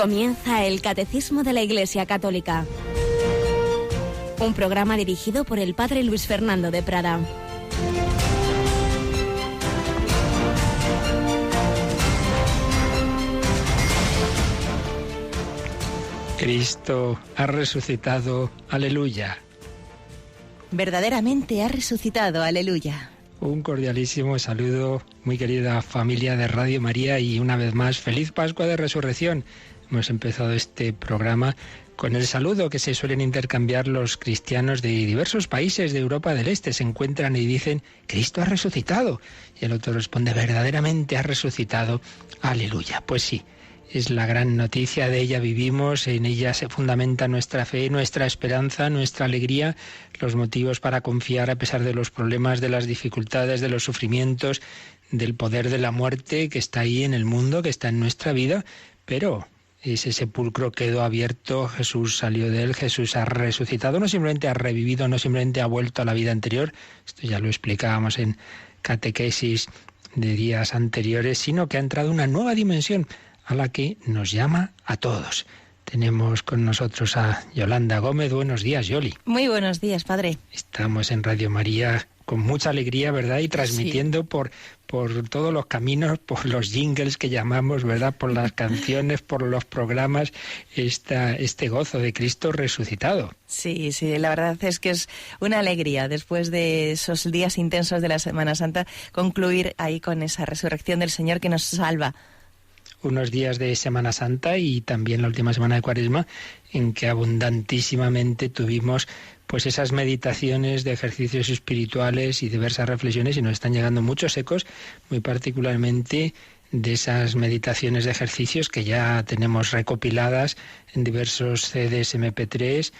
Comienza el Catecismo de la Iglesia Católica, un programa dirigido por el Padre Luis Fernando de Prada. Cristo ha resucitado, aleluya. Verdaderamente ha resucitado, aleluya. Un cordialísimo saludo, muy querida familia de Radio María, y una vez más, feliz Pascua de Resurrección. Hemos empezado este programa con el saludo que se suelen intercambiar los cristianos de diversos países de Europa del Este. Se encuentran y dicen, Cristo ha resucitado. Y el otro responde, verdaderamente ha resucitado, aleluya. Pues sí, es la gran noticia, de ella vivimos, en ella se fundamenta nuestra fe, nuestra esperanza, nuestra alegría, los motivos para confiar a pesar de los problemas, de las dificultades, de los sufrimientos, del poder de la muerte que está ahí en el mundo, que está en nuestra vida, pero ese sepulcro quedó abierto, Jesús salió de él, Jesús ha resucitado, no simplemente ha revivido, no simplemente ha vuelto a la vida anterior, esto ya lo explicábamos en catequesis de días anteriores, sino que ha entrado una nueva dimensión a la que nos llama a todos. Tenemos con nosotros a Yolanda Gómez. Buenos días, Yoli. Muy buenos días, padre. Estamos en Radio María con mucha alegría, ¿verdad? Y transmitiendo por todos los caminos, por los jingles que llamamos, ¿verdad? Por las canciones, por los programas, este gozo de Cristo resucitado. Sí, la verdad es que es una alegría, después de esos días intensos de la Semana Santa, concluir ahí con esa resurrección del Señor que nos salva. Unos días de Semana Santa y también la última semana de Cuaresma, en que abundantísimamente tuvimos pues esas meditaciones de ejercicios espirituales y diversas reflexiones, y nos están llegando muchos ecos, muy particularmente de esas meditaciones de ejercicios que ya tenemos recopiladas en diversos CDs MP3,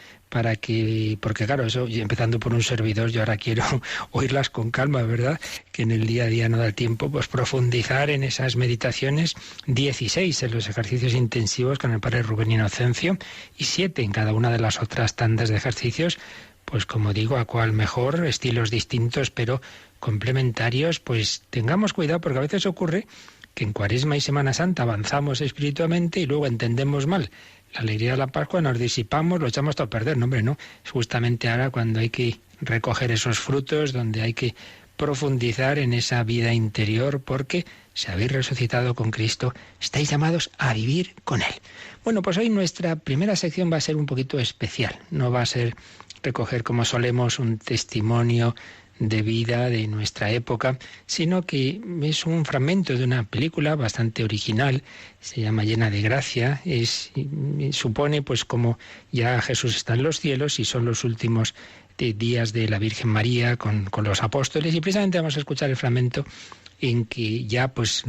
porque claro, eso, empezando por un servidor, yo ahora quiero oírlas con calma, ¿verdad? Que en el día a día no da el tiempo, pues profundizar en esas meditaciones, 16 en los ejercicios intensivos con el padre Rubén Inocencio, y 7 en cada una de las otras tandas de ejercicios, pues como digo, a cual mejor, estilos distintos, pero complementarios. Pues tengamos cuidado, porque a veces ocurre que en Cuaresma y Semana Santa avanzamos espiritualmente y luego entendemos mal la alegría de la Pascua, nos disipamos, lo echamos todo a perder. No, hombre, no. Es justamente ahora cuando hay que recoger esos frutos, donde hay que profundizar en esa vida interior, porque si habéis resucitado con Cristo, estáis llamados a vivir con Él. Bueno, pues hoy nuestra primera sección va a ser un poquito especial. No va a ser recoger como solemos un testimonio de vida de nuestra época, sino que es un fragmento de una película bastante original, se llama Llena de Gracia, supone pues como ya Jesús está en los cielos y son los últimos días de la Virgen María con los apóstoles, y precisamente vamos a escuchar el fragmento en que ya pues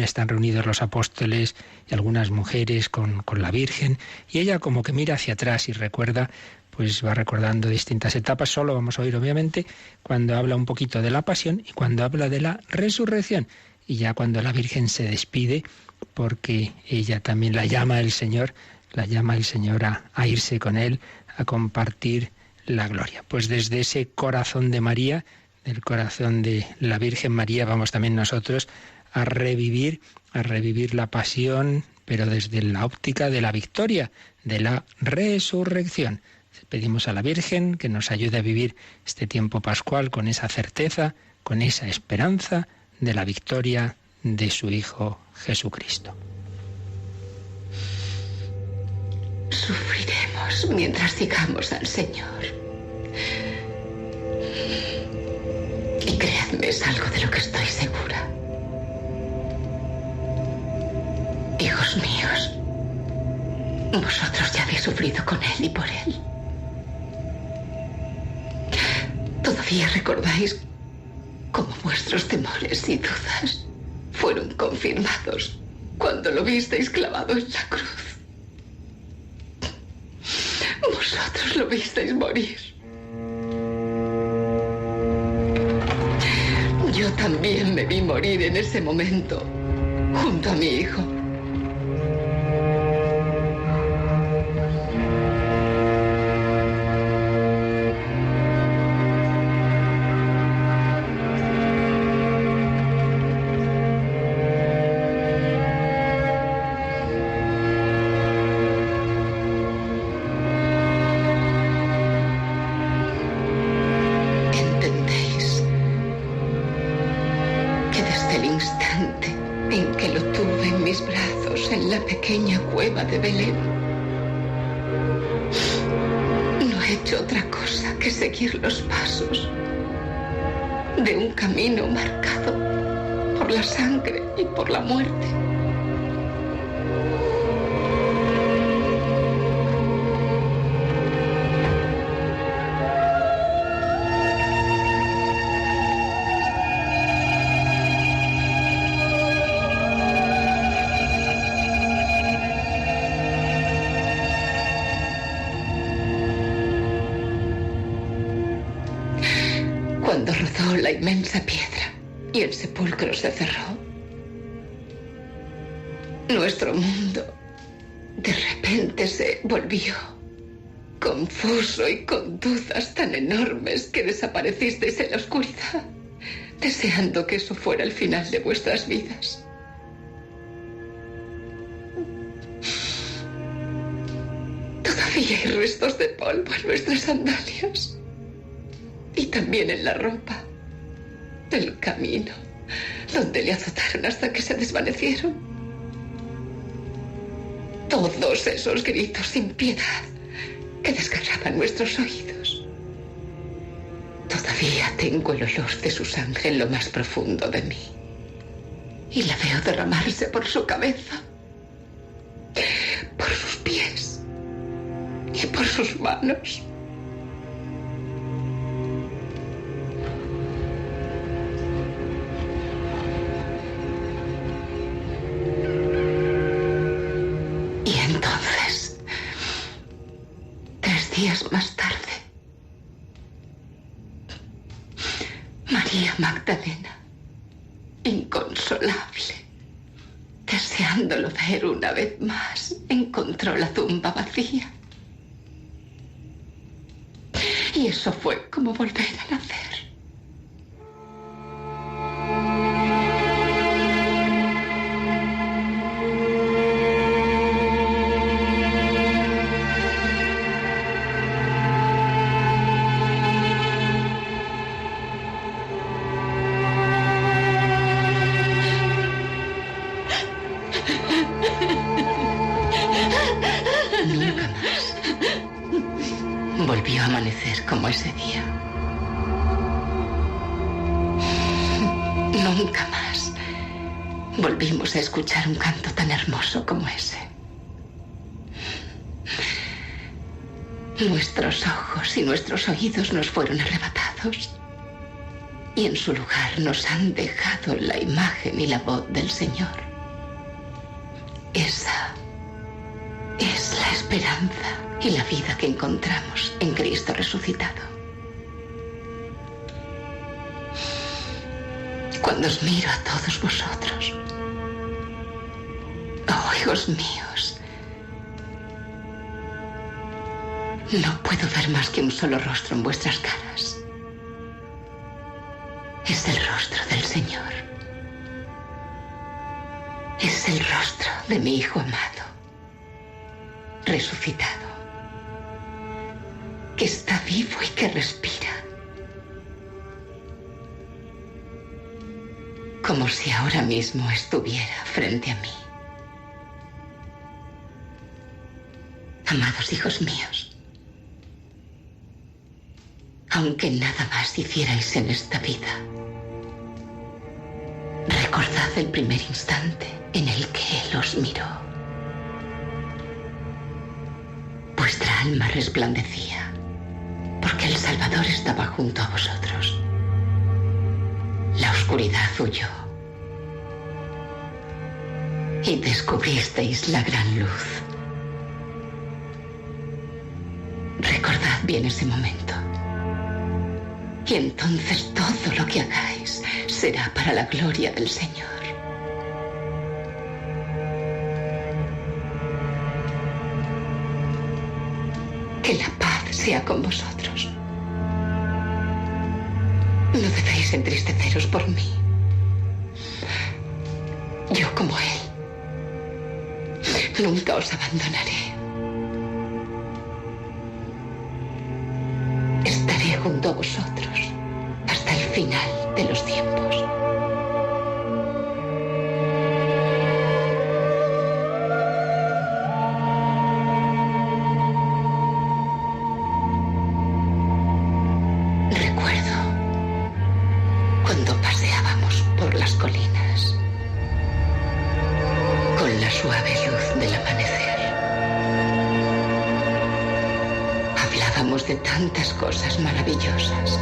están reunidos los apóstoles y algunas mujeres con la Virgen, y ella como que mira hacia atrás y recuerda, pues va recordando distintas etapas. Solo vamos a oír, obviamente, cuando habla un poquito de la pasión y cuando habla de la resurrección. Y ya cuando la Virgen se despide, porque ella también la llama el Señor a irse con Él, a compartir la gloria. Pues desde ese corazón de María, del corazón de la Virgen María, vamos también nosotros a revivir la pasión, pero desde la óptica de la victoria, de la resurrección. Pedimos a la Virgen que nos ayude a vivir este tiempo pascual con esa certeza, con esa esperanza de la victoria de su Hijo Jesucristo. Sufriremos mientras sigamos al Señor. Y creedme, es algo de lo que estoy segura. Hijos míos, vosotros ya habéis sufrido con Él y por Él. ¿Todavía recordáis cómo vuestros temores y dudas fueron confirmados cuando lo visteis clavado en la cruz? Vosotros lo visteis morir. Yo también me vi morir en ese momento, junto a mi hijo. de Belén. No he hecho otra cosa que seguir los pasos de un camino marcado por la sangre y por la muerte. Cuando rozó la inmensa piedra y el sepulcro se cerró, nuestro mundo de repente se volvió confuso y con dudas tan enormes que desaparecisteis en la oscuridad, deseando que eso fuera el final de vuestras vidas. Todavía hay restos de polvo en nuestras sandalias. Y también en la ropa del camino donde le azotaron hasta que se desvanecieron. Todos esos gritos sin piedad que desgarraban nuestros oídos. Todavía tengo el olor de su sangre en lo más profundo de mí. Y la veo derramarse por su cabeza, por sus pies y por sus manos. Días más tarde, María Magdalena, inconsolable, deseándolo ver una vez más, encontró la tumba vacía. Y eso fue como volver a nacer. Volvió a amanecer como ese día. Nunca más volvimos a escuchar un canto tan hermoso como ese. Nuestros ojos y nuestros oídos nos fueron arrebatados y en su lugar nos han dejado la imagen y la voz del Señor. Esa es la esperanza y la vida que encontramos en Cristo resucitado. Cuando os miro a todos vosotros, oh hijos míos, no puedo ver más que un solo rostro en vuestras caras. Es el rostro del Señor. Es el rostro de mi Hijo amado, resucitado, que está vivo y que respira, como si ahora mismo estuviera frente a mí. Amados hijos míos, aunque nada más hicierais en esta vida, recordad el primer instante en el que Él os miró. Vuestra alma resplandecía, porque el Salvador estaba junto a vosotros. La oscuridad huyó y descubristeis la gran luz. Recordad bien ese momento. Y entonces todo lo que hagáis será para la gloria del Señor. Que la paz sea con vosotros. No debéis entristeceros por mí. Yo, como Él, nunca os abandonaré. Estaré junto a vosotros hasta el final de los tiempos. hablábamos de tantas cosas maravillosas.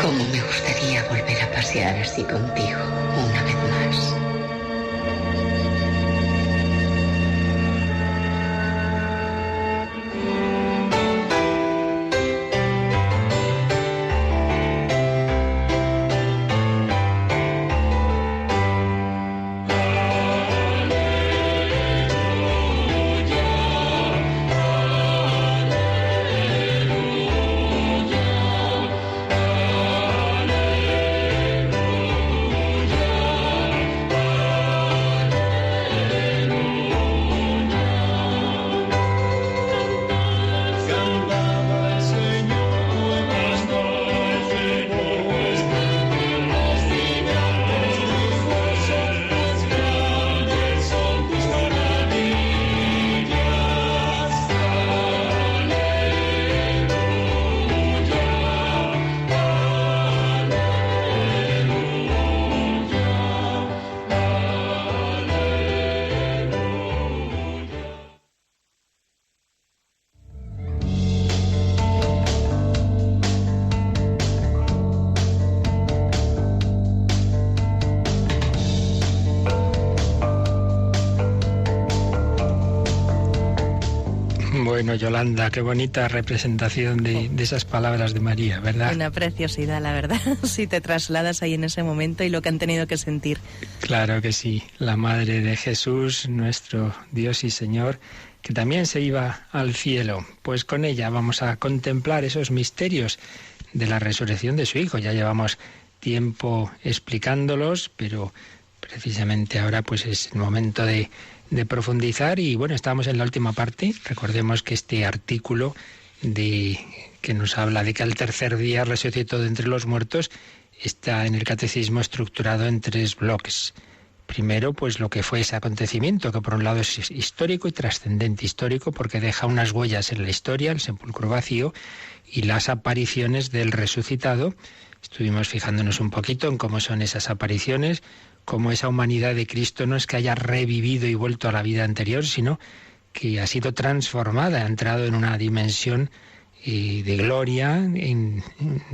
Cómo me gustaría volver a pasear así contigo una vez más. Bueno, Yolanda, qué bonita representación de esas palabras de María, ¿verdad? Una preciosidad, la verdad, si te trasladas ahí en ese momento y lo que han tenido que sentir. Claro que sí, la Madre de Jesús, nuestro Dios y Señor, que también se iba al cielo. Pues con ella vamos a contemplar esos misterios de la resurrección de su Hijo. Ya llevamos tiempo explicándolos, pero precisamente ahora pues es el momento de profundizar. Y bueno, estamos en la última parte. Recordemos que este artículo que nos habla de que al tercer día resucitó de entre los muertos está en el Catecismo estructurado en 3 bloques. Primero, pues lo que fue ese acontecimiento, que por un lado es histórico y trascendente. Histórico porque deja unas huellas en la historia, el sepulcro vacío y las apariciones del resucitado. Estuvimos fijándonos un poquito en cómo son esas apariciones, cómo esa humanidad de Cristo no es que haya revivido y vuelto a la vida anterior, sino que ha sido transformada, ha entrado en una dimensión de gloria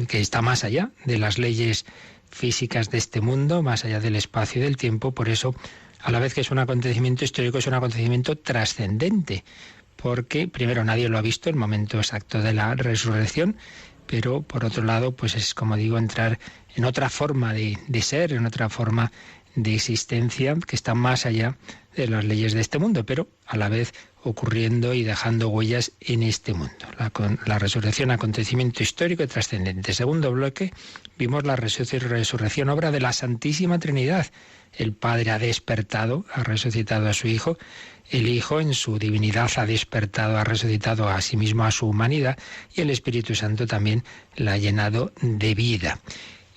que está más allá de las leyes físicas de este mundo, más allá del espacio y del tiempo. Por eso, a la vez que es un acontecimiento histórico, es un acontecimiento trascendente, porque primero nadie lo ha visto, el momento exacto de la resurrección, pero por otro lado, pues es, como digo, entrar en otra forma de ser, en otra forma de existencia que está más allá de las leyes de este mundo, pero a la vez ocurriendo y dejando huellas en este mundo. La resurrección, acontecimiento histórico y trascendente. Segundo bloque, vimos la resurrección, obra de la Santísima Trinidad. El Padre ha despertado, ha resucitado a su Hijo. El Hijo en su divinidad ha despertado, ha resucitado a sí mismo, a su humanidad, y el Espíritu Santo también la ha llenado de vida.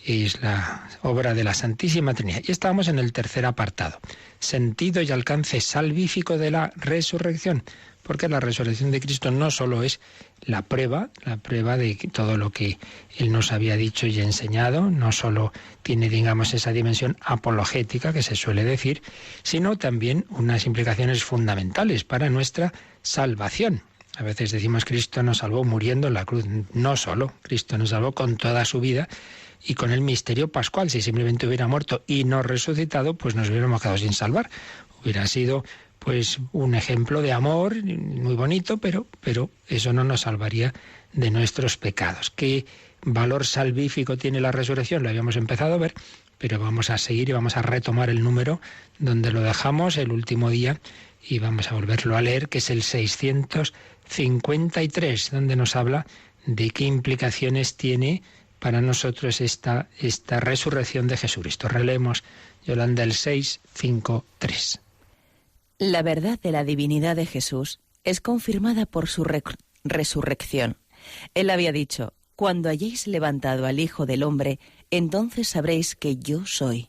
Es la obra de la Santísima Trinidad. Y estábamos en el tercer apartado, sentido y alcance salvífico de la resurrección, porque la resurrección de Cristo no solo es la prueba de todo lo que Él nos había dicho y enseñado, no solo tiene, digamos, esa dimensión apologética que se suele decir, sino también unas implicaciones fundamentales para nuestra salvación. A veces decimos Cristo nos salvó muriendo en la cruz. No solo, Cristo nos salvó con toda su vida y con el misterio pascual. Si simplemente hubiera muerto y no resucitado, pues nos hubiéramos quedado sin salvar. Hubiera sido pues un ejemplo de amor muy bonito, pero eso no nos salvaría de nuestros pecados. ¿Qué valor salvífico tiene la resurrección? Lo habíamos empezado a ver, pero vamos a seguir y vamos a retomar el número donde lo dejamos el último día y vamos a volverlo a leer, que es el 653, donde nos habla de qué implicaciones tiene para nosotros esta resurrección de Jesucristo. Releemos, Yolanda, el 653. La verdad de la divinidad de Jesús es confirmada por su resurrección. Él había dicho: cuando hayáis levantado al Hijo del Hombre, entonces sabréis que yo soy.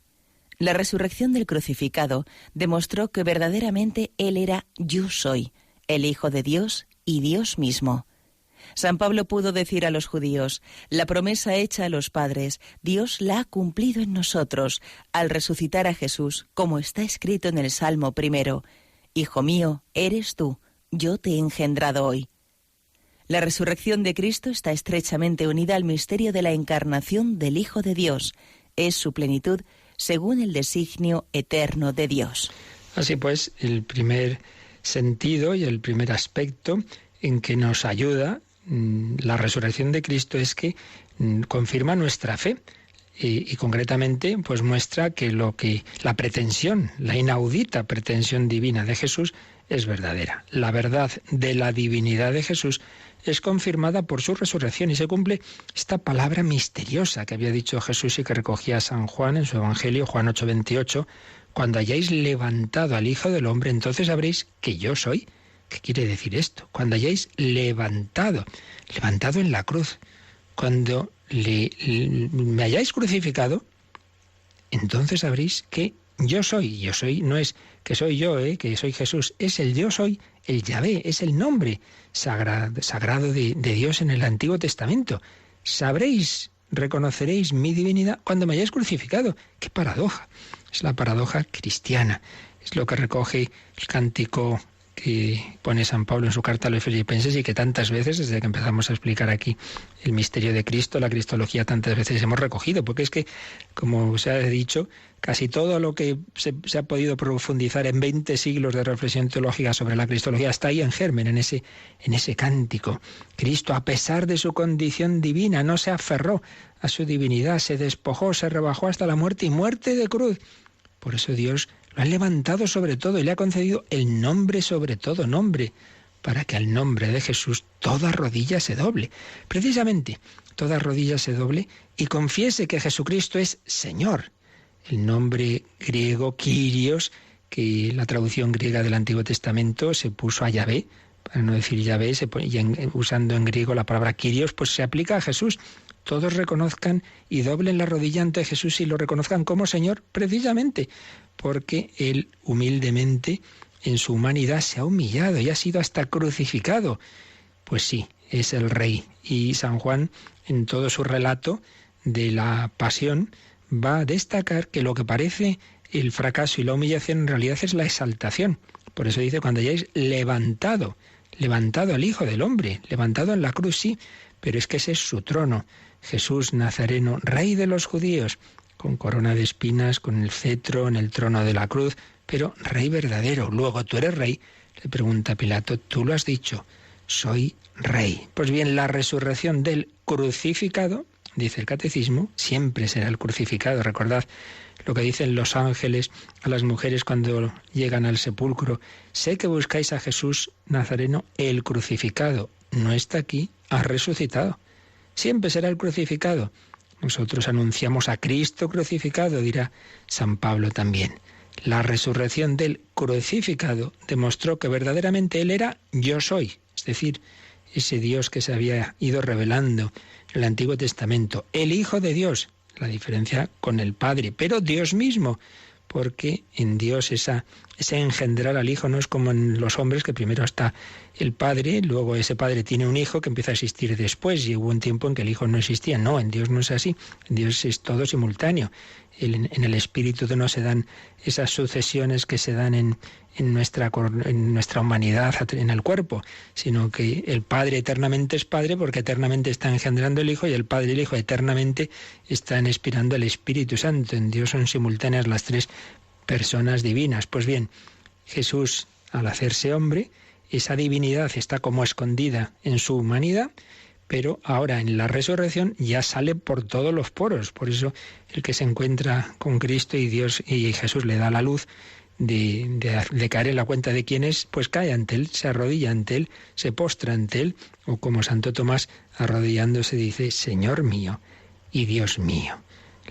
La resurrección del crucificado demostró que verdaderamente Él era yo soy, el Hijo de Dios y Dios mismo. San Pablo pudo decir a los judíos: la promesa hecha a los padres, Dios la ha cumplido en nosotros, al resucitar a Jesús, como está escrito en el Salmo 1: Hijo mío, eres tú, yo te he engendrado hoy. La resurrección de Cristo está estrechamente unida al misterio de la encarnación del Hijo de Dios. Es su plenitud según el designio eterno de Dios. Así pues, el primer sentido y el primer aspecto en que nos ayuda la resurrección de Cristo es que confirma nuestra fe y concretamente pues muestra que la pretensión, la inaudita pretensión divina de Jesús es verdadera. La verdad de la divinidad de Jesús es confirmada por su resurrección y se cumple esta palabra misteriosa que había dicho Jesús y que recogía San Juan en su Evangelio, Juan 8:28, cuando hayáis levantado al Hijo del Hombre, entonces sabréis que yo soy. ¿Qué quiere decir esto? Cuando hayáis levantado en la cruz, cuando me hayáis crucificado, entonces sabréis que yo soy. Yo soy no es que soy yo, que soy Jesús, es el yo soy, el Yahvé, es el nombre sagrado de Dios en el Antiguo Testamento. Sabréis, reconoceréis mi divinidad cuando me hayáis crucificado. ¡Qué paradoja! Es la paradoja cristiana. Es lo que recoge el cántico que pone San Pablo en su carta a los Filipenses y que tantas veces, desde que empezamos a explicar aquí el misterio de Cristo, la cristología, tantas veces hemos recogido, porque es que, como se ha dicho, casi todo lo que se ha podido profundizar en 20 siglos de reflexión teológica sobre la cristología está ahí en germen, en ese cántico. Cristo, a pesar de su condición divina, no se aferró a su divinidad, se despojó, se rebajó hasta la muerte y muerte de cruz. Por eso Dios lo ha levantado sobre todo y le ha concedido el nombre sobre todo nombre, para que al nombre de Jesús toda rodilla se doble. Precisamente, toda rodilla se doble y confiese que Jesucristo es Señor. El nombre griego Kyrios, que la traducción griega del Antiguo Testamento se puso a Yahvé, para no decir Yahvé, usando en griego la palabra Kyrios, pues se aplica a Jesús. Todos reconozcan y doblen la rodilla ante Jesús y lo reconozcan como Señor, precisamente porque Él humildemente en su humanidad se ha humillado y ha sido hasta crucificado. Pues sí, es el Rey. Y San Juan, en todo su relato de la pasión, va a destacar que lo que parece el fracaso y la humillación en realidad es la exaltación. Por eso dice, cuando hayáis levantado al Hijo del Hombre, levantado en la cruz, sí, pero es que ese es su trono. Jesús Nazareno, Rey de los judíos, con corona de espinas, con el cetro en el trono de la cruz, pero Rey verdadero. Luego, ¿tú eres Rey? Le pregunta Pilato. Tú lo has dicho, soy Rey. Pues bien, la resurrección del crucificado, dice el Catecismo, siempre será el crucificado. Recordad lo que dicen los ángeles a las mujeres cuando llegan al sepulcro. Sé que buscáis a Jesús Nazareno, el crucificado. No está aquí, ha resucitado. Siempre será el crucificado. Nosotros anunciamos a Cristo crucificado, dirá San Pablo también. La resurrección del crucificado demostró que verdaderamente Él era yo soy, es decir, ese Dios que se había ido revelando en el Antiguo Testamento, el Hijo de Dios, la diferencia con el Padre, pero Dios mismo, porque en Dios ese engendrar al Hijo no es como en los hombres, que primero está el Padre, luego ese Padre tiene un Hijo que empieza a existir después, y hubo un tiempo en que el Hijo no existía. No, en Dios no es así, en Dios es todo simultáneo. En el Espíritu no se dan esas sucesiones que se dan en nuestra humanidad, en el cuerpo, sino que el Padre eternamente es Padre porque eternamente está engendrando el Hijo, y el Padre y el Hijo eternamente están expirando el Espíritu Santo. En Dios son simultáneas las tres personas divinas. Pues bien, Jesús, al hacerse hombre, esa divinidad está como escondida en su humanidad, pero ahora en la resurrección ya sale por todos los poros. Por eso el que se encuentra con Cristo y Dios y Jesús le da la luz de caer en la cuenta de quién es, pues cae ante Él, se arrodilla ante Él, se postra ante Él, o como Santo Tomás, arrodillándose dice, Señor mío y Dios mío.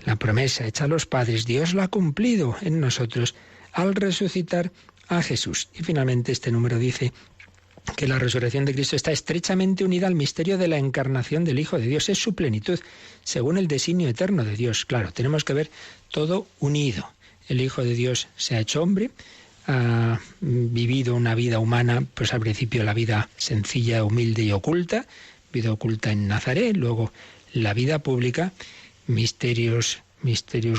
La promesa hecha a los padres, Dios la ha cumplido en nosotros al resucitar a Jesús. Y finalmente este número dice que la resurrección de Cristo está estrechamente unida al misterio de la encarnación del Hijo de Dios. Es su plenitud, según el designio eterno de Dios. Claro, tenemos que ver todo unido. El Hijo de Dios se ha hecho hombre, ha vivido una vida humana, pues al principio la vida sencilla, humilde y oculta, vida oculta en Nazaret, luego la vida pública, misterios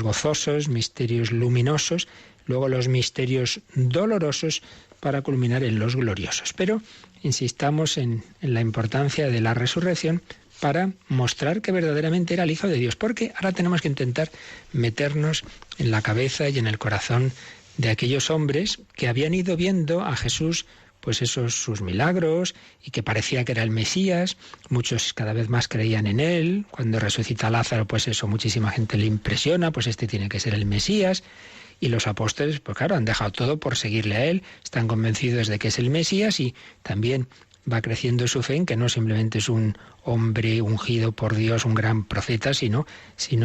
gozosos, misterios luminosos, luego los misterios dolorosos para culminar en los gloriosos. Pero insistamos en la importancia de la resurrección para mostrar que verdaderamente era el Hijo de Dios, porque ahora tenemos que intentar meternos en la cabeza y en el corazón de aquellos hombres que habían ido viendo a Jesús, pues sus milagros, y que parecía que era el Mesías. Muchos cada vez más creían en él. Cuando resucita a Lázaro, pues eso, muchísima gente le impresiona, pues este tiene que ser el Mesías. Y los apóstoles, pues claro, han dejado todo por seguirle a él, están convencidos de que es el Mesías, y también va creciendo su fe en que no simplemente es un hombre ungido por Dios, un gran profeta, sino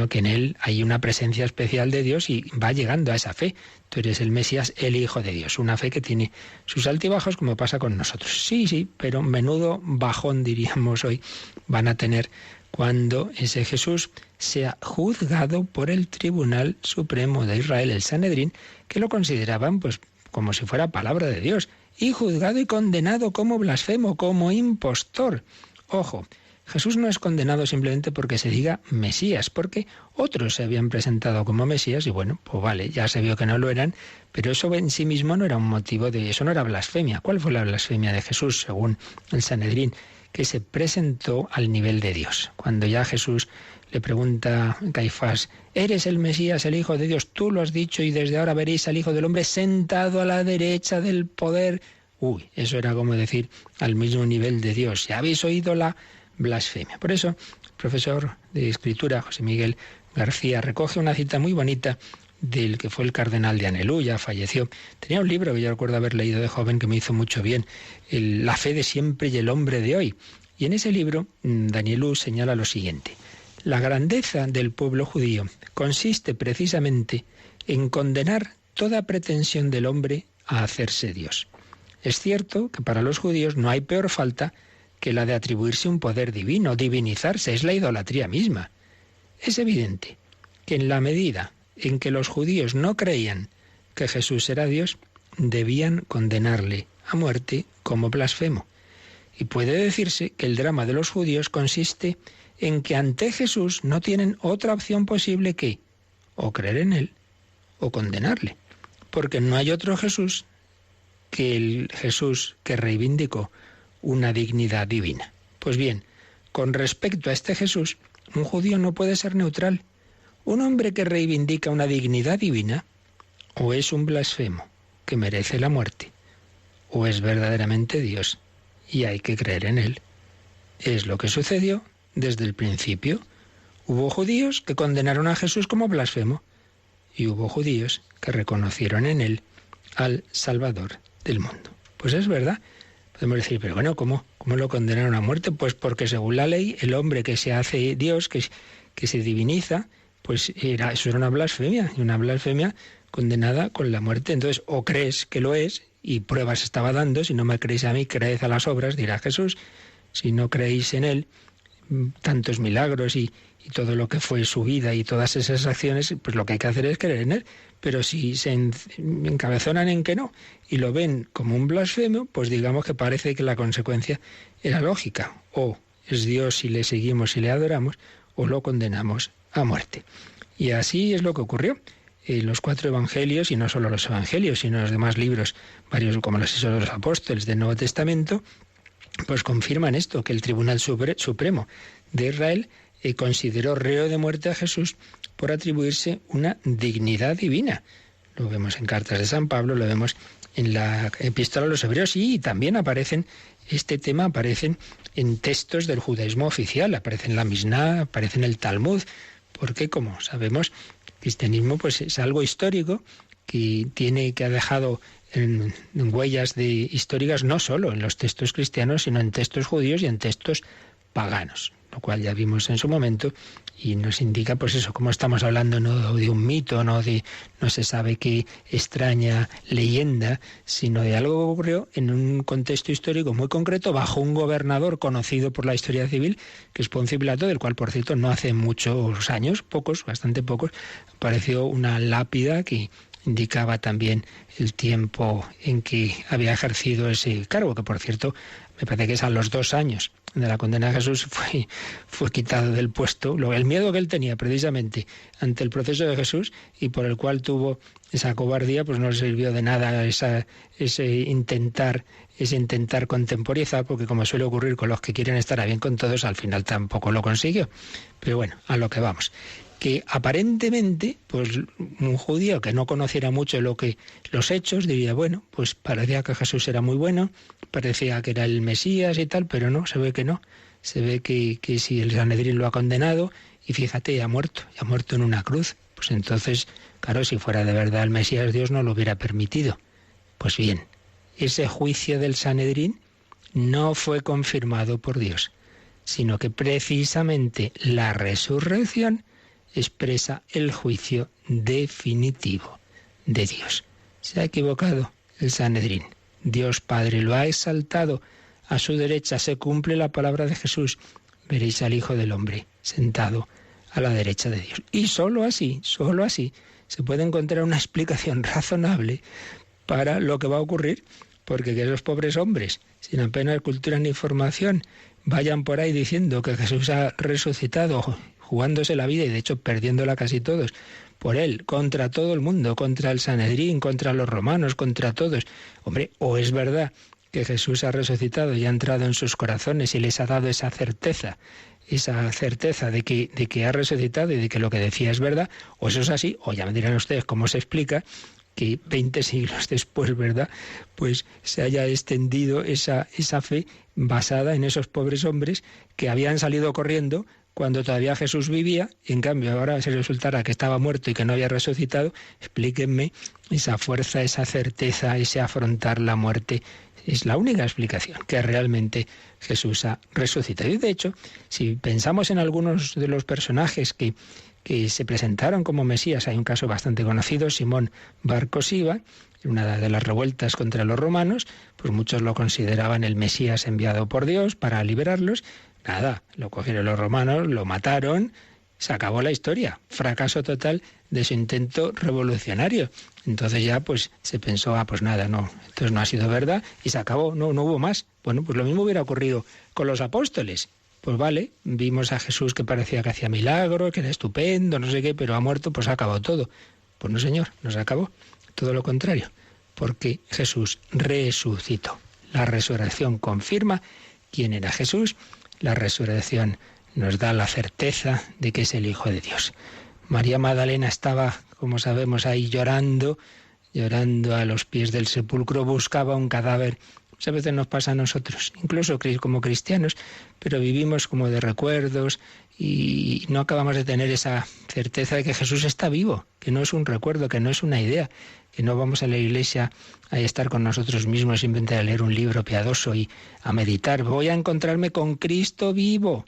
que en él hay una presencia especial de Dios, y va llegando a esa fe. Tú eres el Mesías, el Hijo de Dios. Una fe que tiene sus altibajos, como pasa con nosotros. Sí, pero menudo bajón, diríamos hoy, van a tener cuando ese Jesús sea juzgado por el Tribunal Supremo de Israel, el Sanedrín, que lo consideraban pues como si fuera palabra de Dios, y juzgado y condenado como blasfemo, como impostor. Ojo, Jesús no es condenado simplemente porque se diga Mesías, porque otros se habían presentado como Mesías y bueno, pues vale, ya se vio que no lo eran, pero eso en sí mismo no era un motivo de... eso no era blasfemia. ¿Cuál fue la blasfemia de Jesús según el Sanedrín? Que se presentó al nivel de Dios. Cuando ya Jesús le pregunta a Caifás, ¿eres el Mesías, el Hijo de Dios? Tú lo has dicho, y desde ahora veréis al Hijo del Hombre sentado a la derecha del poder. Uy, eso era como decir al mismo nivel de Dios. Ya habéis oído la blasfemia. Por eso, el profesor de Escritura, José Miguel García, recoge una cita muy bonita del que fue el cardenal de Anelú, ya falleció. Tenía un libro que yo recuerdo haber leído de joven que me hizo mucho bien, La fe de siempre y el hombre de hoy. Y en ese libro, Danielú señala lo siguiente: la grandeza del pueblo judío consiste precisamente en condenar toda pretensión del hombre a hacerse Dios. Es cierto que para los judíos no hay peor falta que la de atribuirse un poder divino, divinizarse, es la idolatría misma. Es evidente que en la medida en que los judíos no creían que Jesús era Dios, debían condenarle a muerte como blasfemo. Y puede decirse que el drama de los judíos consiste en que ante Jesús no tienen otra opción posible que o creer en él o condenarle, porque no hay otro Jesús que el Jesús que reivindicó una dignidad divina. Pues bien, con respecto a este Jesús, un judío no puede ser neutral. Un hombre que reivindica una dignidad divina o es un blasfemo que merece la muerte, o es verdaderamente Dios y hay que creer en él. Es lo que sucedió desde el principio. Hubo judíos que condenaron a Jesús como blasfemo y hubo judíos que reconocieron en él al Salvador del mundo. Pues es verdad. Podemos decir, pero bueno, ¿cómo lo condenaron a muerte? Pues porque según la ley, el hombre que se hace Dios, que se diviniza, pues eso era una blasfemia, y una blasfemia condenada con la muerte. Entonces, o crees que lo es, y pruebas estaba dando, si no me creéis a mí, creed a las obras, dirá Jesús. Si no creéis en él, tantos milagros y todo lo que fue su vida y todas esas acciones, pues lo que hay que hacer es creer en él. Pero si se encabezonan en que no y lo ven como un blasfemo, pues digamos que parece que la consecuencia era lógica. O es Dios si le seguimos y le adoramos, o lo condenamos a muerte. Y así es lo que ocurrió. Los 4 evangelios, y no solo los evangelios, sino los demás libros, varios como los Hechos de los Apóstoles del Nuevo Testamento, pues confirman esto, que el Tribunal Supremo de Israel consideró reo de muerte a Jesús por atribuirse una dignidad divina. Lo vemos en cartas de San Pablo, lo vemos en la Epístola a los Hebreos, y también este tema aparece en textos del judaísmo oficial, aparece en la Misná, aparece en el Talmud, porque como sabemos, el cristianismo pues es algo histórico que ha dejado en huellas históricas no solo en los textos cristianos, sino en textos judíos y en textos paganos, lo cual ya vimos en su momento, y nos indica pues eso, como estamos hablando no de un mito, no se sabe qué extraña leyenda, sino de algo que ocurrió en un contexto histórico muy concreto, bajo un gobernador conocido por la historia civil, que es Poncio Pilato, del cual, por cierto, no hace muchos años, bastante pocos, apareció una lápida que indicaba también el tiempo en que había ejercido ese cargo, que por cierto me parece que es a los 2 años de la condena de Jesús fue quitado del puesto. El miedo que él tenía precisamente ante el proceso de Jesús y por el cual tuvo esa cobardía, pues no le sirvió de nada ese intentar contemporizar, porque como suele ocurrir con los que quieren estar a bien con todos, al final tampoco lo consiguió. Pero bueno, a lo que vamos. Que aparentemente, pues un judío que no conociera mucho los hechos, diría, bueno, pues parecía que Jesús era muy bueno, parecía que era el Mesías y tal, pero no, se ve que no. Se ve que si el Sanedrín lo ha condenado, y fíjate, ha muerto en una cruz. Pues entonces, claro, si fuera de verdad el Mesías, Dios no lo hubiera permitido. Pues bien, ese juicio del Sanedrín no fue confirmado por Dios, sino que precisamente la resurrección expresa el juicio definitivo de Dios. Se ha equivocado el Sanedrín. Dios Padre lo ha exaltado a su derecha. Se cumple la palabra de Jesús. Veréis al Hijo del Hombre sentado a la derecha de Dios. Y solo así se puede encontrar una explicación razonable para lo que va a ocurrir, porque que esos pobres hombres, sin apenas cultura ni formación, vayan por ahí diciendo que Jesús ha resucitado, jugándose la vida y de hecho perdiéndola casi todos por él, contra todo el mundo, contra el Sanedrín, contra los romanos, contra todos. Hombre, o es verdad que Jesús ha resucitado y ha entrado en sus corazones y les ha dado esa certeza de que ha resucitado y de que lo que decía es verdad, o eso es así, o ya me dirán ustedes cómo se explica que 20 siglos después, ¿verdad?, pues se haya extendido esa fe basada en esos pobres hombres que habían salido corriendo cuando todavía Jesús vivía, y en cambio ahora se resultara que estaba muerto y que no había resucitado. Explíquenme esa fuerza, esa certeza, ese afrontar la muerte. Es la única explicación, que realmente Jesús ha resucitado. Y de hecho, si pensamos en algunos de los personajes que se presentaron como Mesías, hay un caso bastante conocido, Simón Bar Cosiva, en una de las revueltas contra los romanos, pues muchos lo consideraban el Mesías enviado por Dios para liberarlos. Nada, lo cogieron los romanos, lo mataron, se acabó la historia. Fracaso total de su intento revolucionario. Entonces ya pues se pensó, pues nada, no, entonces no ha sido verdad y se acabó, no hubo más. Bueno, pues lo mismo hubiera ocurrido con los apóstoles. Pues vale, vimos a Jesús que parecía que hacía milagros, que era estupendo, no sé qué, pero ha muerto, pues ha acabado todo. Pues no, señor, no se acabó. Todo lo contrario, porque Jesús resucitó. La resurrección confirma quién era Jesús. La resurrección nos da la certeza de que es el Hijo de Dios. María Magdalena estaba, como sabemos, ahí llorando a los pies del sepulcro, buscaba un cadáver. A veces nos pasa a nosotros, incluso como cristianos, pero vivimos como de recuerdos y no acabamos de tener esa certeza de que Jesús está vivo, que no es un recuerdo, que no es una idea, que no vamos a la iglesia a estar con nosotros mismos, simplemente a leer un libro piadoso y a meditar. Voy a encontrarme con Cristo vivo.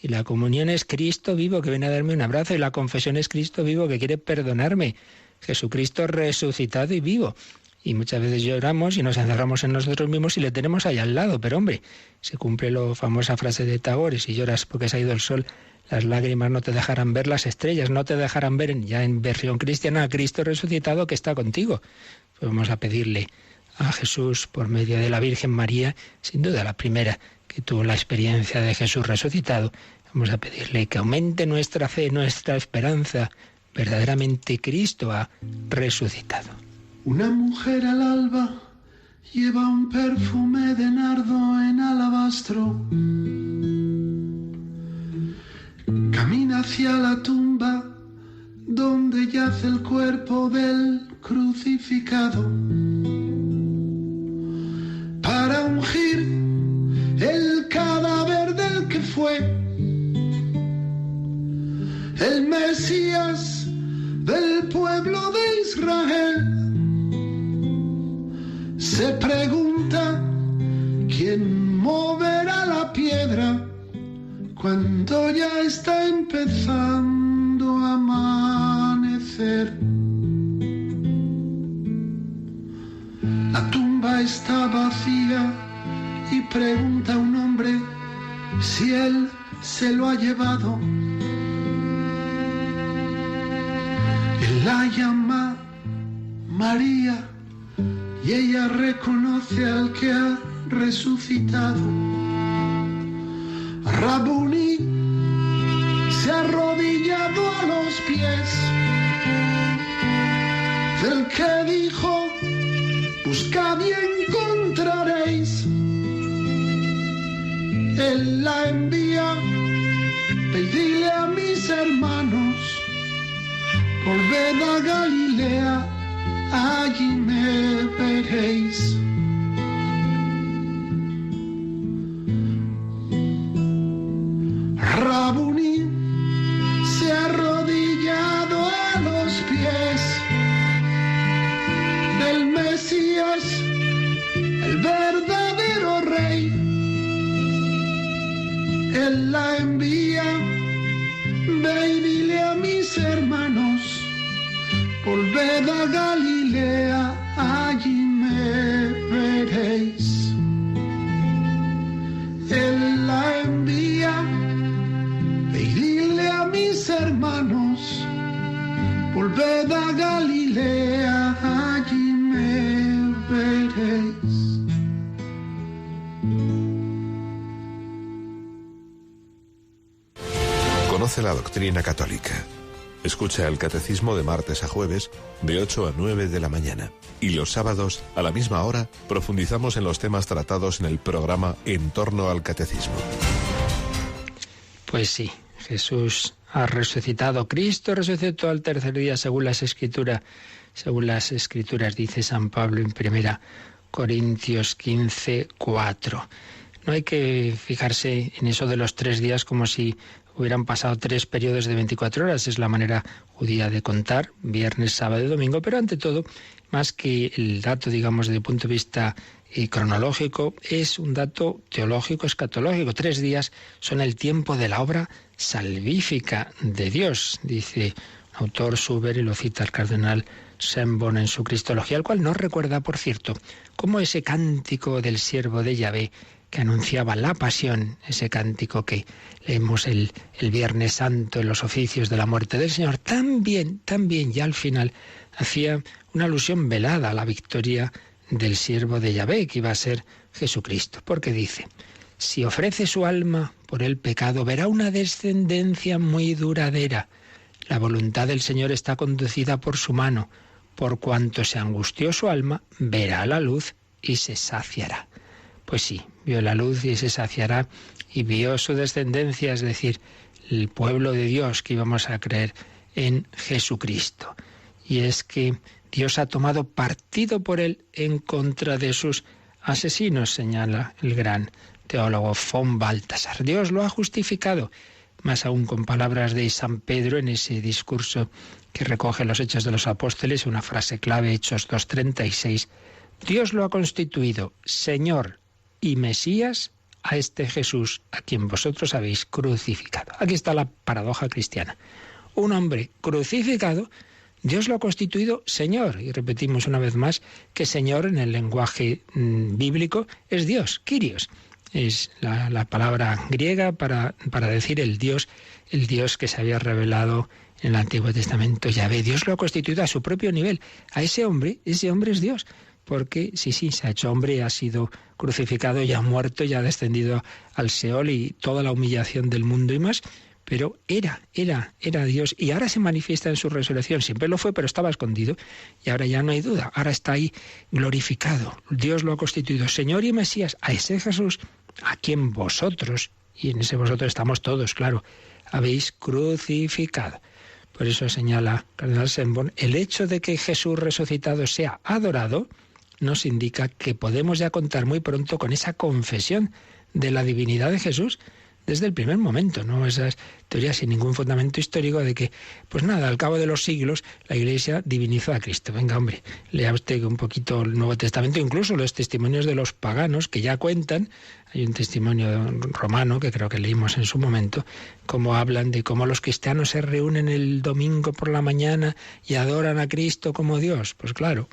Y la comunión es Cristo vivo que viene a darme un abrazo y la confesión es Cristo vivo que quiere perdonarme. Jesucristo resucitado y vivo. Y muchas veces lloramos y nos encerramos en nosotros mismos y le tenemos ahí al lado. Pero hombre, se cumple la famosa frase de Tagore: si lloras porque se ha ido el sol, las lágrimas no te dejarán ver las estrellas, no te dejarán ver, ya en versión cristiana, a Cristo resucitado que está contigo. Pues vamos a pedirle a Jesús, por medio de la Virgen María, sin duda la primera que tuvo la experiencia de Jesús resucitado, vamos a pedirle que aumente nuestra fe, nuestra esperanza. Verdaderamente Cristo ha resucitado. Una mujer al alba lleva un perfume de nardo en alabastro. Camina hacia la tumba donde yace el cuerpo del crucificado para ungir el cadáver del que fue el Mesías del pueblo de Israel. Se pregunta quién moverá la piedra cuando ya está empezando a amanecer. La tumba está vacía y pregunta a un hombre si él se lo ha llevado. Él la llama María, y ella reconoce al que ha resucitado. Rabuni se ha arrodillado a los pies del que dijo: buscad y encontraréis. Él la envía, pedidle a mis hermanos, volved a Galilea, allí me veréis. Rabuni se ha arrodillado a los pies del Mesías, el verdadero rey. Él la envía, ve y dile a mis hermanos, volved a Galilea, allí me veréis. Él la envía, ve y dile a mis hermanos, volved a Galilea, allí me veréis. Conoce la doctrina católica. Escucha el Catecismo de martes a jueves, de 8 a 9 de la mañana. Y los sábados, a la misma hora, profundizamos en los temas tratados en el programa En torno al Catecismo. Pues sí, Jesús ha resucitado. Cristo resucitó al tercer día, según las Escrituras, dice San Pablo en 1 Corintios 15, 4. No hay que fijarse en eso de los 3 días como si hubieran pasado 3 periodos de 24 horas. Es la manera judía de contar, viernes, sábado y domingo, pero ante todo, más que el dato, digamos, desde el punto de vista cronológico, es un dato teológico, escatológico. 3 días son el tiempo de la obra salvífica de Dios, dice un autor Suber, y lo cita el cardenal Sembon en su Cristología, al cual nos recuerda, por cierto, cómo ese cántico del siervo de Yahvé que anunciaba la pasión, ese cántico que leemos el Viernes Santo en los oficios de la muerte del Señor, también ya al final hacía una alusión velada a la victoria del siervo de Yahvé, que iba a ser Jesucristo, porque dice: si ofrece su alma por el pecado, verá una descendencia muy duradera. La voluntad del Señor está conducida por su mano. Por cuanto se angustió su alma, verá la luz y se saciará. Pues sí, vio la luz y se saciará, y vio su descendencia, es decir, el pueblo de Dios, que íbamos a creer en Jesucristo. Y es que Dios ha tomado partido por él en contra de sus asesinos, señala el gran teólogo von Balthasar. Dios lo ha justificado, más aún con palabras de San Pedro en ese discurso que recoge los Hechos de los Apóstoles, una frase clave, Hechos 2:36. Dios lo ha constituido Señor y Mesías a este Jesús, a quien vosotros habéis crucificado. Aquí está la paradoja cristiana. Un hombre crucificado, Dios lo ha constituido Señor. Y repetimos una vez más que Señor en el lenguaje bíblico es Dios, Kyrios. Es la palabra griega para decir el Dios que se había revelado en el Antiguo Testamento, Yahvé. Dios lo ha constituido a su propio nivel. A ese hombre es Dios. Porque sí, se ha hecho hombre, ha sido crucificado, ya ha muerto, ya ha descendido al Seol y toda la humillación del mundo y más, pero era Dios, y ahora se manifiesta en su resurrección. Siempre lo fue, pero estaba escondido, y ahora ya no hay duda, ahora está ahí glorificado. Dios lo ha constituido Señor y Mesías, a ese Jesús, a quien vosotros, y en ese vosotros estamos todos, claro, habéis crucificado. Por eso señala Cardenal Sembon, el hecho de que Jesús resucitado sea adorado nos indica que podemos ya contar muy pronto con esa confesión de la divinidad de Jesús desde el primer momento, no esas teorías sin ningún fundamento histórico de que, pues nada, al cabo de los siglos la Iglesia divinizó a Cristo. Venga, hombre, lea usted un poquito el Nuevo Testamento, incluso los testimonios de los paganos que ya cuentan. Hay un testimonio romano que creo que leímos en su momento, cómo hablan de cómo los cristianos se reúnen el domingo por la mañana y adoran a Cristo como Dios. Pues claro,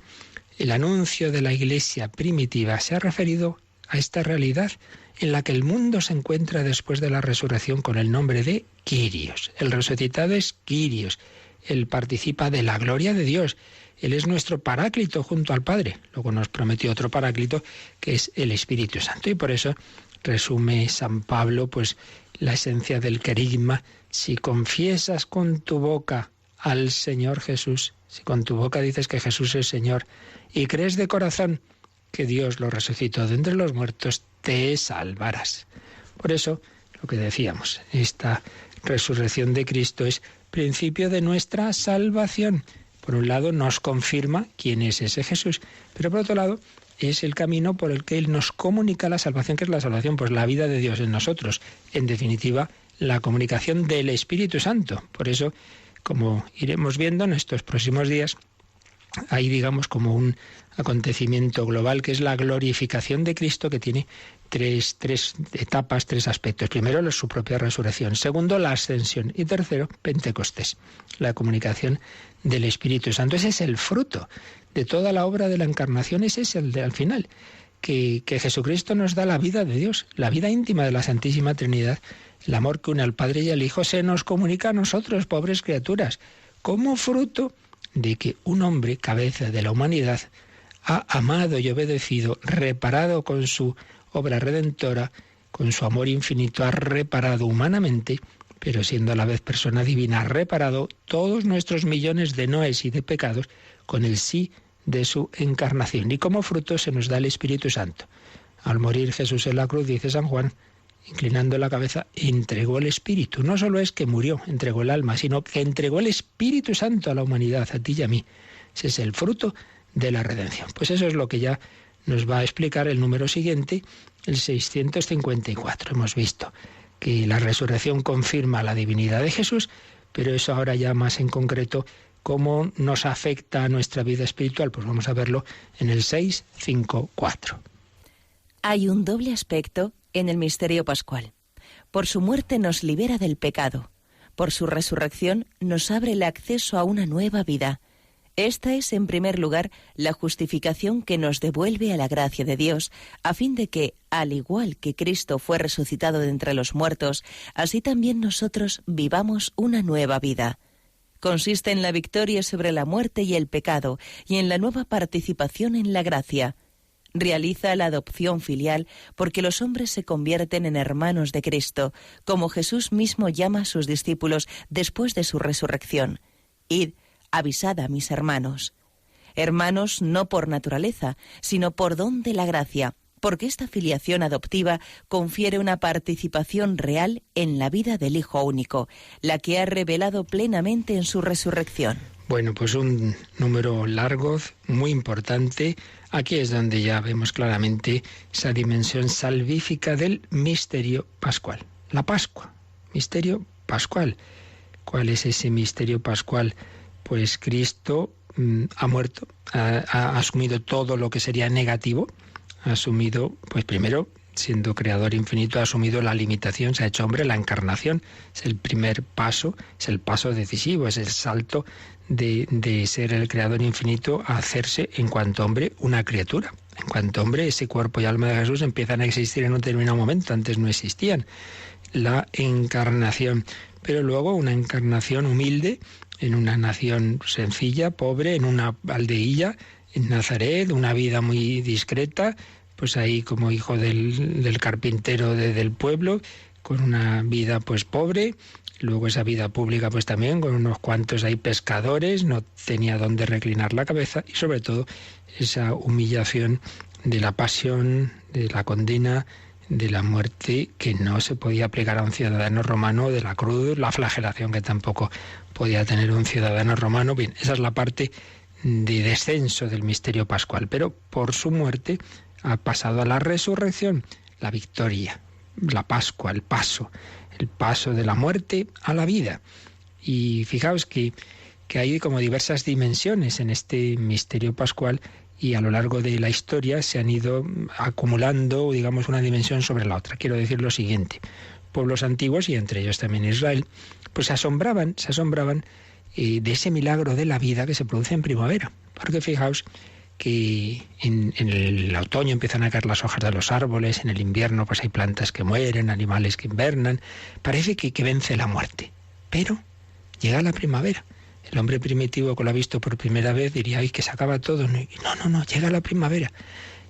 el anuncio de la Iglesia primitiva se ha referido a esta realidad en la que el mundo se encuentra después de la resurrección con el nombre de Kyrios. El resucitado es Kyrios. Él participa de la gloria de Dios Él es nuestro paráclito junto al Padre. Luego nos prometió otro paráclito que es el Espíritu Santo. Y por eso resume San Pablo pues la esencia del querigma. Si confiesas con tu boca al Señor Jesús, si con tu boca dices que Jesús es Señor y crees de corazón que Dios lo resucitó de entre los muertos, te salvarás. Por eso, lo que decíamos, esta resurrección de Cristo es principio de nuestra salvación. Por un lado, nos confirma quién es ese Jesús, pero por otro lado, es el camino por el que Él nos comunica la salvación. ¿Qué es la salvación? Pues la vida de Dios en nosotros. En definitiva, la comunicación del Espíritu Santo. Por eso, como iremos viendo en estos próximos días, hay, digamos, como un acontecimiento global que es la glorificación de Cristo, que tiene tres etapas, tres aspectos. Primero, su propia resurrección. Segundo, la ascensión. Y tercero, Pentecostés, la comunicación del Espíritu Santo. Ese es el fruto de toda la obra de la encarnación. Ese es el de al final, que Jesucristo nos da la vida de Dios, la vida íntima de la Santísima Trinidad. El amor que une al Padre y al Hijo se nos comunica a nosotros, pobres criaturas, como fruto de que un hombre, cabeza de la humanidad, ha amado y obedecido, reparado con su obra redentora, con su amor infinito, ha reparado humanamente, pero siendo a la vez persona divina, ha reparado todos nuestros millones de noes y de pecados con el sí de su encarnación. Y como fruto se nos da el Espíritu Santo. Al morir Jesús en la cruz, dice San Juan, inclinando la cabeza, entregó el Espíritu. No solo es que murió, entregó el alma, sino que entregó el Espíritu Santo a la humanidad, a ti y a mí. Ese es el fruto de la redención. Pues eso es lo que ya nos va a explicar el número siguiente, el 654. Hemos visto que la resurrección confirma la divinidad de Jesús, pero eso ahora ya más en concreto, ¿cómo nos afecta a nuestra vida espiritual? Pues vamos a verlo en el 654. Hay un doble aspecto en el misterio pascual. Por su muerte nos libera del pecado. Por su resurrección nos abre el acceso a una nueva vida. Esta es, en primer lugar, la justificación que nos devuelve a la gracia de Dios, a fin de que, al igual que Cristo fue resucitado de entre los muertos, así también nosotros vivamos una nueva vida. Consiste en la victoria sobre la muerte y el pecado, y en la nueva participación en la gracia. Realiza la adopción filial porque los hombres se convierten en hermanos de Cristo, como Jesús mismo llama a sus discípulos después de su resurrección. Id, avisad a mis hermanos. Hermanos no por naturaleza, sino por don de la gracia, porque esta filiación adoptiva confiere una participación real en la vida del Hijo único, la que ha revelado plenamente en su resurrección. Bueno, pues un número largo, muy importante. Aquí es donde ya vemos claramente esa dimensión salvífica del misterio pascual. La Pascua, misterio pascual. ¿Cuál es ese misterio pascual? Pues Cristo ha muerto, ha asumido todo lo que sería negativo, ha asumido, pues primero, siendo creador infinito, ha asumido la limitación, se ha hecho hombre, la encarnación. Es el primer paso, es el paso decisivo, es el salto de ser el creador infinito a hacerse en cuanto hombre una criatura. En cuanto hombre, ese cuerpo y alma de Jesús empiezan a existir en un determinado momento, antes no existían. La encarnación, pero luego una encarnación humilde en una nación sencilla, pobre, en una aldeilla, en Nazaret, una vida muy discreta, pues ahí como hijo del carpintero del pueblo, con una vida pues pobre. Luego esa vida pública pues también con unos cuantos ahí pescadores, no tenía dónde reclinar la cabeza, y sobre todo esa humillación de la pasión, de la condena, de la muerte que no se podía aplicar a un ciudadano romano, de la cruz, la flagelación que tampoco podía tener un ciudadano romano. Bien, esa es la parte de descenso del misterio pascual, pero por su muerte ha pasado a la resurrección, la victoria, la Pascua, el paso de la muerte a la vida. Y fijaos que hay como diversas dimensiones en este misterio pascual, y a lo largo de la historia se han ido acumulando, digamos, una dimensión sobre la otra. Quiero decir lo siguiente: pueblos antiguos, y entre ellos también Israel, pues se asombraban de ese milagro de la vida que se produce en primavera. Porque fijaos que en el otoño empiezan a caer las hojas de los árboles, en el invierno pues hay plantas que mueren, animales que invernan, parece que vence la muerte. Pero llega la primavera. El hombre primitivo que lo ha visto por primera vez diría, ¡ay, que se acaba todo! No, llega la primavera.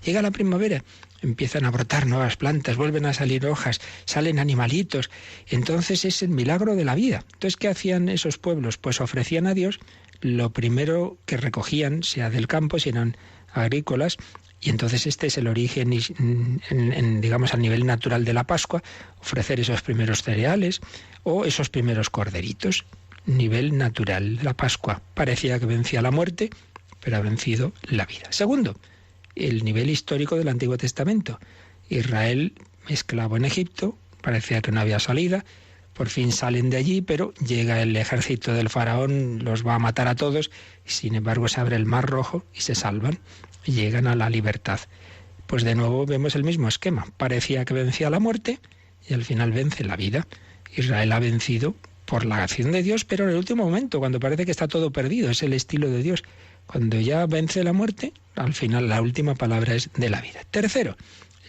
Llega la primavera, empiezan a brotar nuevas plantas, vuelven a salir hojas, salen animalitos. Entonces es el milagro de la vida. Entonces, ¿qué hacían esos pueblos? Pues ofrecían a Dios lo primero que recogían, sea del campo, si eran agrícolas, y entonces este es el origen, digamos, a nivel natural de la Pascua, ofrecer esos primeros cereales o esos primeros corderitos. Nivel natural, la Pascua parecía que vencía la muerte, pero ha vencido la vida. Segundo, el nivel histórico del Antiguo Testamento. Israel, esclavo en Egipto, parecía que no había salida, por fin salen de allí, pero llega el ejército del faraón, los va a matar a todos, y sin embargo se abre el Mar Rojo y se salvan, y llegan a la libertad. Pues de nuevo vemos el mismo esquema. Parecía que vencía la muerte, y al final vence la vida. Israel ha vencido por la acción de Dios, pero en el último momento, cuando parece que está todo perdido, es el estilo de Dios. Cuando ya vence la muerte, al final la última palabra es de la vida. Tercero,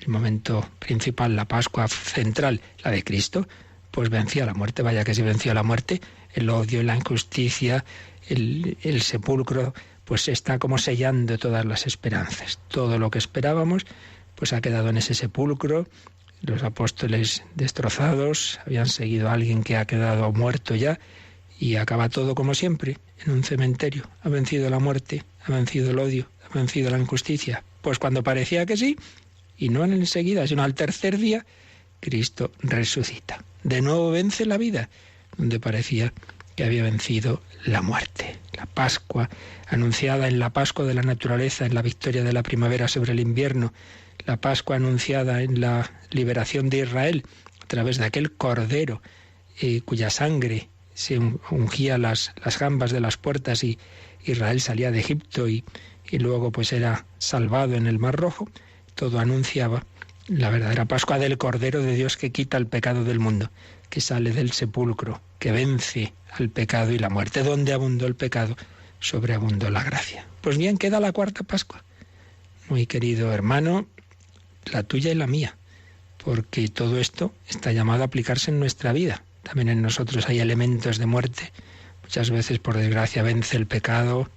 el momento principal, la Pascua central, la de Cristo, pues venció la muerte. Vaya que si venció la muerte, el odio, la injusticia, el sepulcro, pues está como sellando todas las esperanzas. Todo lo que esperábamos, pues ha quedado en ese sepulcro. Los apóstoles destrozados, habían seguido a alguien que ha quedado muerto ya, y acaba todo como siempre, en un cementerio. Ha vencido la muerte, ha vencido el odio, ha vencido la injusticia. Pues cuando parecía que sí, y no enseguida, sino al tercer día, Cristo resucita. De nuevo vence la vida, donde parecía que había vencido la muerte. La Pascua, anunciada en la Pascua de la naturaleza, en la victoria de la primavera sobre el invierno. La Pascua anunciada en la liberación de Israel, a través de aquel cordero cuya sangre se ungía las jambas de las puertas y Israel salía de Egipto y luego pues era salvado en el Mar Rojo. Todo anunciaba la verdadera Pascua del Cordero de Dios que quita el pecado del mundo, que sale del sepulcro, que vence al pecado y la muerte. Donde abundó el pecado, sobreabundó la gracia. Pues bien, queda la cuarta Pascua. Muy querido hermano, la tuya y la mía, porque todo esto está llamado a aplicarse en nuestra vida. También en nosotros hay elementos de muerte. Muchas veces, por desgracia, vence el pecado,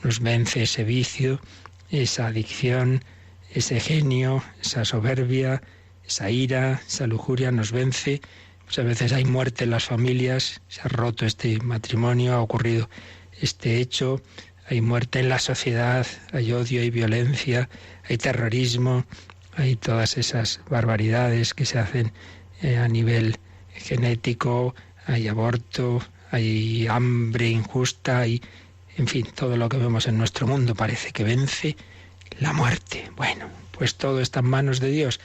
nos vence ese vicio, esa adicción, ese genio, esa soberbia, esa ira, esa lujuria nos vence. Muchas veces hay muerte en las familias, se ha roto este matrimonio, ha ocurrido este hecho, hay muerte en la sociedad, hay odio, hay violencia, hay terrorismo, hay todas esas barbaridades que se hacen a nivel genético, hay aborto, hay hambre injusta, y en fin, todo lo que vemos en nuestro mundo parece que vence la muerte. Bueno, pues todo está en manos de Dios,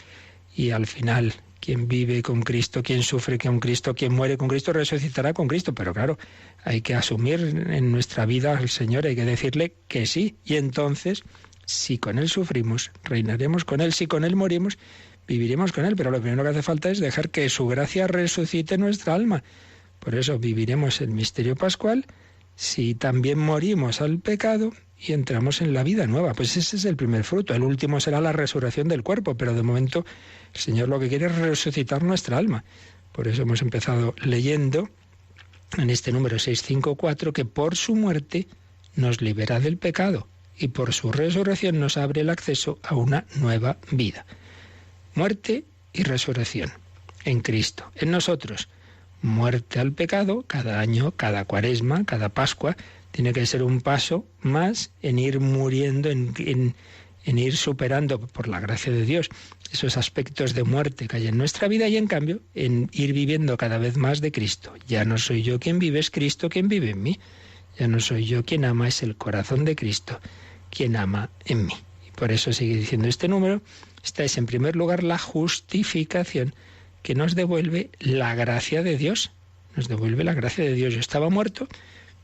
y al final quien vive con Cristo, quien sufre con Cristo, quien muere con Cristo, resucitará con Cristo. Pero claro, hay que asumir en nuestra vida al Señor, hay que decirle que sí, y entonces, si con Él sufrimos, reinaremos con Él. Si con Él morimos, viviremos con Él. Pero lo primero que hace falta es dejar que su gracia resucite nuestra alma. Por eso viviremos el misterio pascual si también morimos al pecado y entramos en la vida nueva. Pues ese es el primer fruto. El último será la resurrección del cuerpo, pero de momento el Señor lo que quiere es resucitar nuestra alma. Por eso hemos empezado leyendo en este número 654 que por su muerte nos libera del pecado y por su resurrección nos abre el acceso a una nueva vida. Muerte y resurrección en Cristo, en nosotros. Muerte al pecado, cada año, cada cuaresma, cada Pascua, tiene que ser un paso más en ir muriendo, en ir superando, por la gracia de Dios, esos aspectos de muerte que hay en nuestra vida, y en cambio en ir viviendo cada vez más de Cristo. Ya no soy yo quien vive, es Cristo quien vive en mí. Ya no soy yo quien ama, es el corazón de Cristo quien ama en mí. Y por eso sigue diciendo este número, esta es en primer lugar la justificación, que nos devuelve la gracia de Dios. Nos devuelve la gracia de Dios. Yo estaba muerto,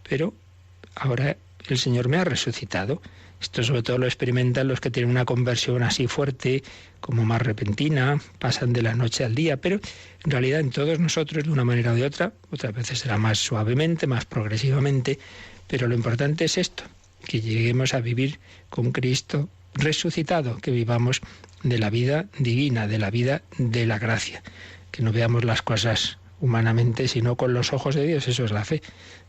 pero ahora el Señor me ha resucitado. Esto sobre todo lo experimentan los que tienen una conversión así fuerte, como más repentina, pasan de la noche al día, pero en realidad en todos nosotros, de una manera o de otra, otras veces será más suavemente, más progresivamente, pero lo importante es esto, que lleguemos a vivir con Cristo resucitado, que vivamos de la vida divina, de la vida de la gracia, que no veamos las cosas humanamente, sino con los ojos de Dios. Eso es la fe,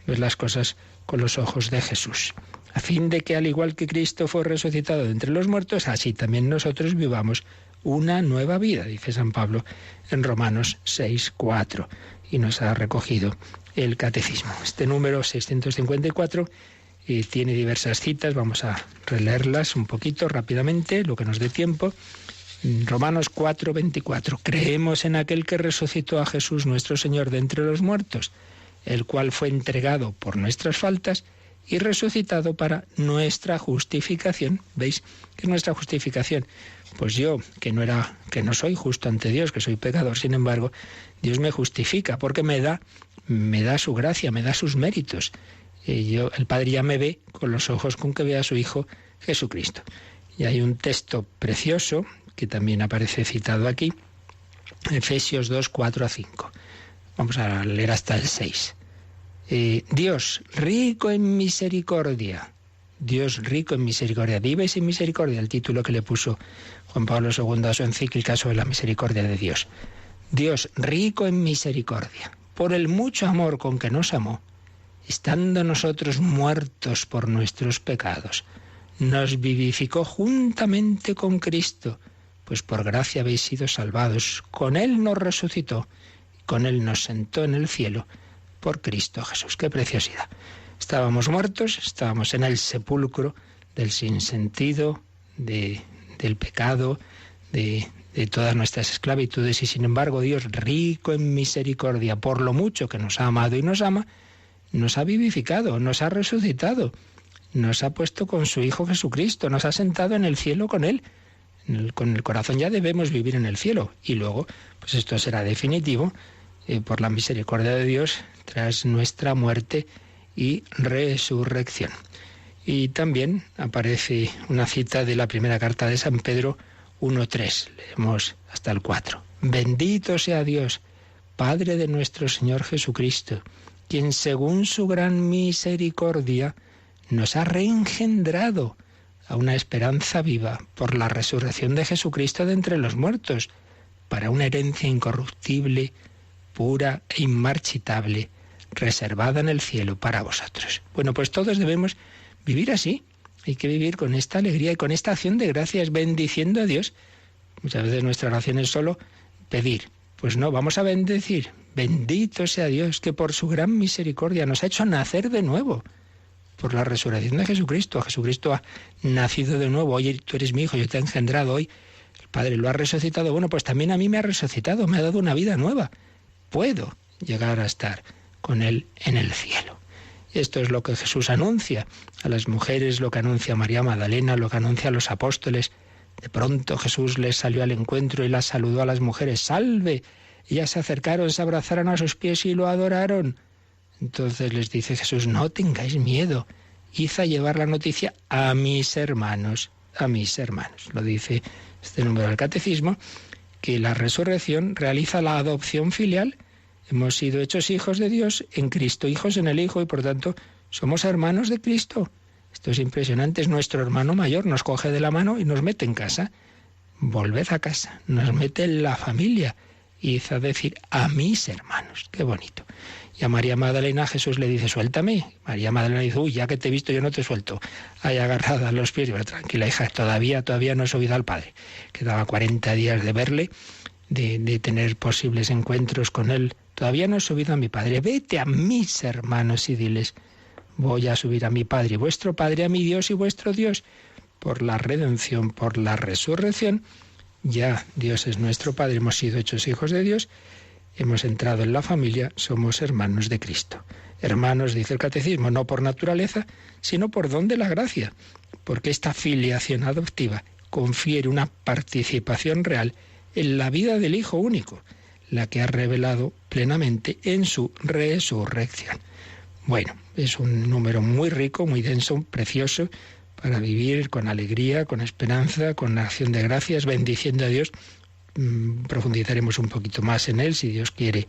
ver las cosas con los ojos de Jesús. A fin de que, al igual que Cristo fue resucitado de entre los muertos, así también nosotros vivamos una nueva vida, dice San Pablo en Romanos 6:4, y nos ha recogido el Catecismo. Este número 654 tiene diversas citas, vamos a releerlas un poquito rápidamente, lo que nos dé tiempo. Romanos 4:24, creemos en aquel que resucitó a Jesús nuestro Señor de entre los muertos, el cual fue entregado por nuestras faltas y resucitado para nuestra justificación. ¿Veis qué es nuestra justificación? Pues yo, que no soy justo ante Dios, que soy pecador, sin embargo, Dios me justifica porque me da su gracia, me da sus méritos. El Padre ya me ve con los ojos con que ve a su Hijo Jesucristo. Y hay un texto precioso que también aparece citado aquí, Efesios 2:4-5. Vamos a leer hasta el 6. Dios rico en misericordia. Dios rico en misericordia. Vive sin misericordia, el título que le puso Juan Pablo II a su encíclica sobre la misericordia de Dios. Dios rico en misericordia, por el mucho amor con que nos amó, estando nosotros muertos por nuestros pecados, nos vivificó juntamente con Cristo, pues por gracia habéis sido salvados. Con Él nos resucitó, con Él nos sentó en el cielo, por Cristo Jesús. ¡Qué preciosidad! Estábamos muertos, estábamos en el sepulcro del sinsentido, del pecado, de todas nuestras esclavitudes, y sin embargo Dios, rico en misericordia, por lo mucho que nos ha amado y nos ama, nos ha vivificado, nos ha resucitado, nos ha puesto con su Hijo Jesucristo, nos ha sentado en el cielo con Él. Con el corazón ya debemos vivir en el cielo, y luego, pues esto será definitivo, por la misericordia de Dios, tras nuestra muerte y resurrección. Y también aparece una cita de la primera carta de San Pedro 1:3, leemos hasta el 4. Bendito sea Dios, Padre de nuestro Señor Jesucristo, quien según su gran misericordia nos ha reengendrado a una esperanza viva por la resurrección de Jesucristo de entre los muertos, para una herencia incorruptible, pura e inmarchitable, reservada en el cielo para vosotros. Bueno, pues todos debemos vivir así. Hay que vivir con esta alegría y con esta acción de gracias, bendiciendo a Dios. Muchas veces nuestra oración es solo pedir. Pues no, vamos a bendecir. Bendito sea Dios, que por su gran misericordia nos ha hecho nacer de nuevo, por la resurrección de Jesucristo. Jesucristo ha nacido de nuevo. Oye, tú eres mi hijo, yo te he engendrado hoy. El Padre lo ha resucitado. Bueno, pues también a mí me ha resucitado, me ha dado una vida nueva. Puedo llegar a estar con Él en el cielo. Y esto es lo que Jesús anuncia a las mujeres, lo que anuncia María Magdalena, lo que anuncia a los apóstoles. De pronto Jesús les salió al encuentro y las saludó a las mujeres. ¡Salve! Ellas se acercaron, se abrazaron a sus pies y lo adoraron. Entonces les dice Jesús, no tengáis miedo, id a llevar la noticia a mis hermanos, a mis hermanos. Lo dice este número del Catecismo, que la resurrección realiza la adopción filial. Hemos sido hechos hijos de Dios en Cristo, hijos en el Hijo, y por tanto somos hermanos de Cristo. Esto es impresionante, es nuestro hermano mayor, nos coge de la mano y nos mete en casa. Volved a casa, nos mete en la familia, y hizo decir a mis hermanos. Qué bonito. Y a María Magdalena Jesús le dice, suéltame. María Magdalena dice, uy, ya que te he visto yo no te suelto. Ahí agarrada a los pies, y bueno, tranquila hija, todavía no he subido al Padre. Quedaba 40 días de verle, de tener posibles encuentros con él. Todavía no he subido a mi Padre. Vete a mis hermanos y diles, voy a subir a mi Padre y vuestro Padre, a mi Dios y vuestro Dios. Por la redención, por la resurrección, ya Dios es nuestro Padre, hemos sido hechos hijos de Dios, hemos entrado en la familia, somos hermanos de Cristo. Hermanos, dice el Catecismo, no por naturaleza, sino por don de la gracia, porque esta filiación adoptiva confiere una participación real en la vida del Hijo único, la que ha revelado plenamente en su resurrección. Bueno, es un número muy rico, muy denso, precioso, para vivir con alegría, con esperanza, con acción de gracias, bendiciendo a Dios. Profundizaremos un poquito más en él, si Dios quiere.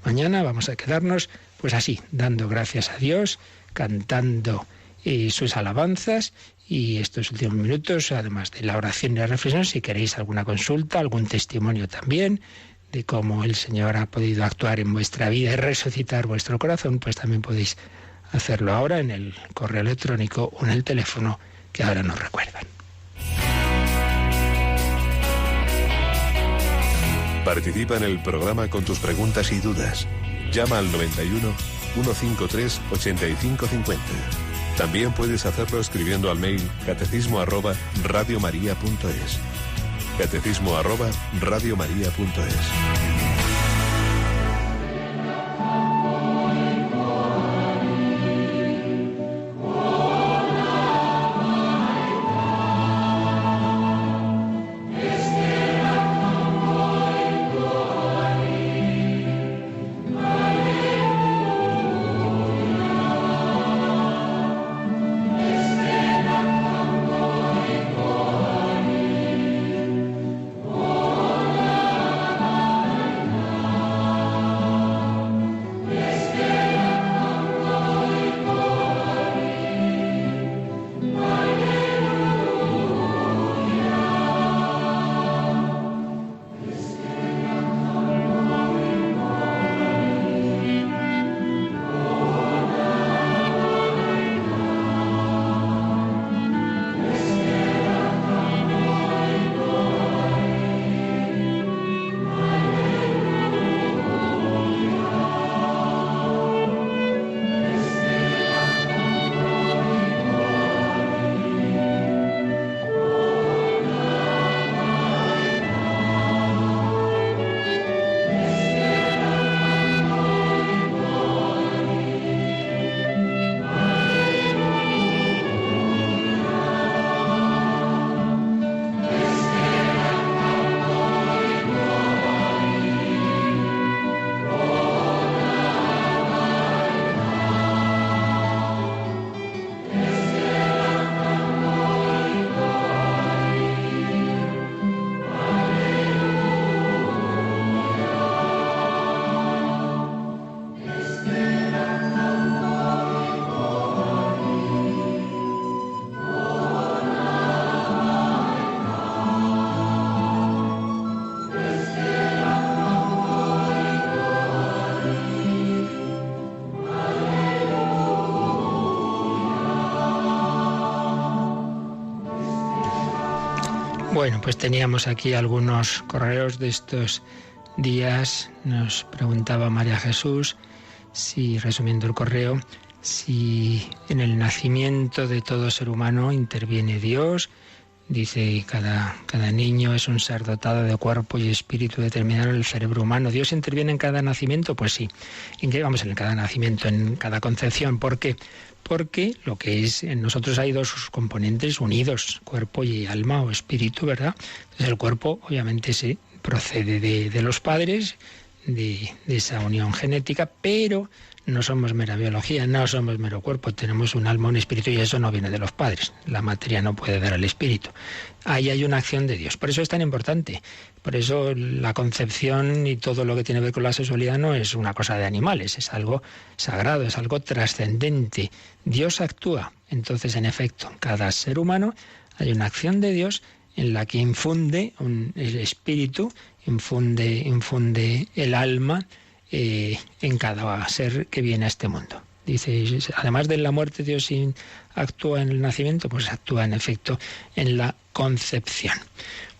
Mañana vamos a quedarnos, pues así, dando gracias a Dios, cantando sus alabanzas, y estos últimos minutos, además de la oración y la reflexión, si queréis alguna consulta, algún testimonio también, de cómo el Señor ha podido actuar en vuestra vida y resucitar vuestro corazón, pues también podéis hacerlo ahora en el correo electrónico o en el teléfono que ahora nos recuerdan. Participa en el programa con tus preguntas y dudas. Llama al 91 153 8550. También puedes hacerlo escribiendo al mail catecismo@radiomaria.es. catecismo@radiomaria.es. Bueno, pues teníamos aquí algunos correos de estos días. Nos preguntaba María Jesús, si, resumiendo el correo, si en el nacimiento de todo ser humano interviene Dios. Dice, cada niño es un ser dotado de cuerpo y espíritu determinado en el cerebro humano. ¿Dios interviene en cada nacimiento? Pues sí. ¿En qué? Vamos, en cada nacimiento, en cada concepción. ¿Por qué? Porque lo que es, en nosotros hay dos componentes unidos, cuerpo y alma o espíritu, ¿verdad? Entonces el cuerpo obviamente se procede de los padres, de esa unión genética, pero no somos mera biología, no somos mero cuerpo, tenemos un alma, un espíritu, y eso no viene de los padres. La materia no puede dar al espíritu. Ahí hay una acción de Dios. Por eso es tan importante. Por eso la concepción y todo lo que tiene que ver con la sexualidad no es una cosa de animales, es algo sagrado, es algo trascendente. Dios actúa. Entonces, en efecto, en cada ser humano hay una acción de Dios en la que infunde el espíritu, infunde el alma, en cada ser que viene a este mundo. Dice, además de la muerte, Dios actúa en el nacimiento, pues actúa en efecto en la concepción.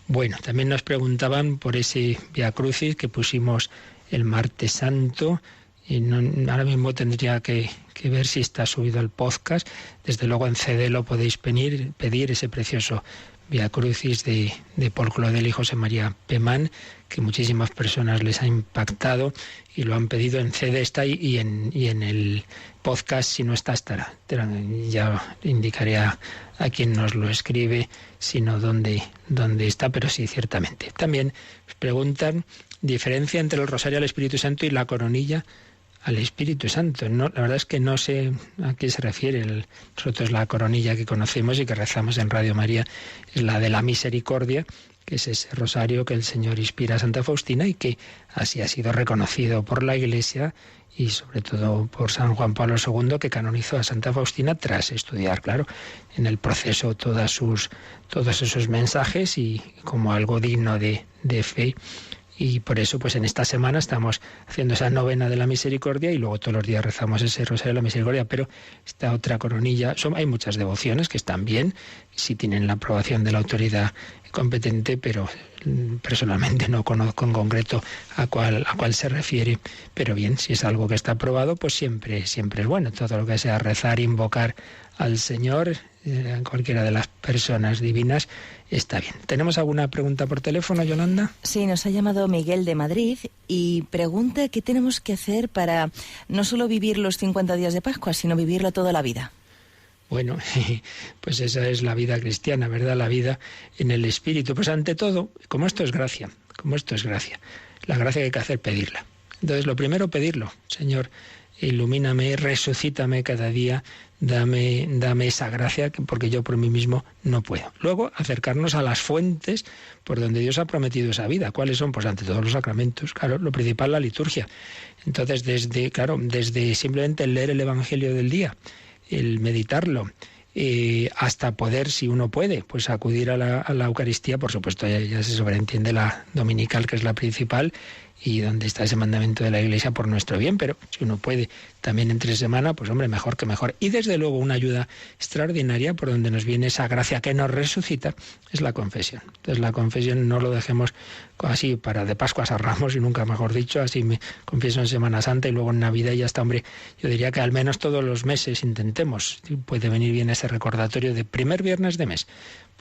Bueno, también nos preguntaban por ese Vía Crucis que pusimos el martes santo, y ahora mismo tendría que ver si está subido al podcast. Desde luego en CD lo podéis pedir ese precioso Vía Crucis de Paul Claudel y José María Pemán, que muchísimas personas les ha impactado y lo han pedido. En CD está ahí, y en el podcast, si no está, estará. Ya indicaré a quien nos lo escribe, sino dónde está, pero sí, ciertamente. También preguntan diferencia entre el rosario al Espíritu Santo y la coronilla al Espíritu Santo. No, la verdad es que no sé a qué se refiere. Nosotros la coronilla que conocemos y que rezamos en Radio María es la de la misericordia, que es ese rosario que el Señor inspira a Santa Faustina y que así ha sido reconocido por la Iglesia y sobre todo por San Juan Pablo II, que canonizó a Santa Faustina tras estudiar, claro, en el proceso todos esos mensajes y como algo digno de fe Y por eso, pues en esta semana estamos haciendo esa novena de la misericordia y luego todos los días rezamos ese rosario de la misericordia. Pero esta otra coronilla, hay muchas devociones que están bien, si tienen la aprobación de la autoridad competente, pero personalmente no conozco en concreto a cuál se refiere. Pero bien, si es algo que está aprobado, pues siempre es bueno. Todo lo que sea rezar, invocar al Señor, cualquiera de las personas divinas, está bien. ¿Tenemos alguna pregunta por teléfono, Yolanda? Sí, nos ha llamado Miguel de Madrid y pregunta qué tenemos que hacer para no solo vivir los 50 días de Pascua, sino vivirlo toda la vida. Bueno, pues esa es la vida cristiana, ¿verdad? La vida en el Espíritu. Pues ante todo, como esto es gracia, la gracia que hay que hacer, pedirla. Entonces, lo primero, pedirlo. Señor, ilumíname, resucítame cada día, dame esa gracia, porque yo por mí mismo no puedo. Luego, acercarnos a las fuentes por donde Dios ha prometido esa vida. ¿Cuáles son? Pues ante todos los sacramentos. Claro, lo principal, la liturgia. Entonces, desde simplemente el leer el Evangelio del día, el meditarlo, hasta poder, si uno puede, pues acudir a la Eucaristía. Por supuesto, ya se sobreentiende la dominical, que es la principal, y donde está ese mandamiento de la Iglesia por nuestro bien, pero si uno puede también entre semana, pues hombre, mejor que mejor. Y desde luego una ayuda extraordinaria por donde nos viene esa gracia que nos resucita es la confesión. Entonces la confesión no lo dejemos así para de Pascuas a Ramos, y nunca mejor dicho, así me confieso en Semana Santa y luego en Navidad y ya está. Hombre, yo diría que al menos todos los meses intentemos, puede venir bien ese recordatorio de primer viernes de mes.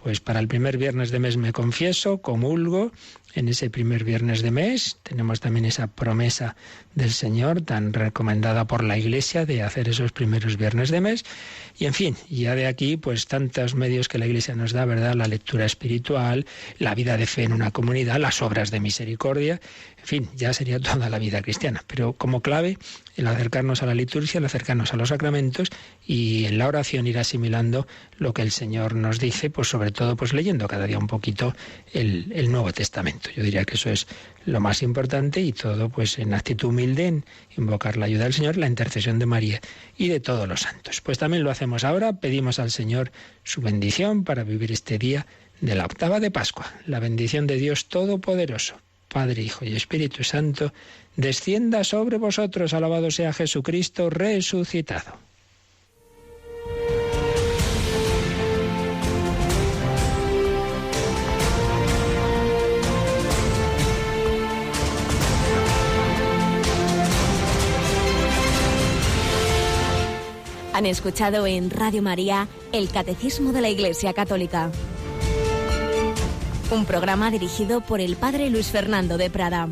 Pues para el primer viernes de mes me confieso, comulgo en ese primer viernes de mes. Tenemos también esa promesa del Señor tan recomendada por la Iglesia de hacer esos primeros viernes de mes. Y en fin, ya de aquí pues tantos medios que la Iglesia nos da, ¿verdad? La lectura espiritual, la vida de fe en una comunidad, las obras de misericordia, en fin, ya sería toda la vida cristiana. Pero como clave, el acercarnos a la liturgia, el acercarnos a los sacramentos y en la oración ir asimilando lo que el Señor nos dice, pues sobre todo pues leyendo cada día un poquito el Nuevo Testamento. Yo diría que eso es lo más importante, y todo pues en actitud humilde, en invocar la ayuda del Señor, la intercesión de María y de todos los santos. Pues también lo hacemos ahora, pedimos al Señor su bendición para vivir este día de la octava de Pascua. La bendición de Dios Todopoderoso, Padre, Hijo y Espíritu Santo, descienda sobre vosotros. Alabado sea Jesucristo resucitado. Han escuchado en Radio María el Catecismo de la Iglesia Católica, un programa dirigido por el Padre Luis Fernando de Prada.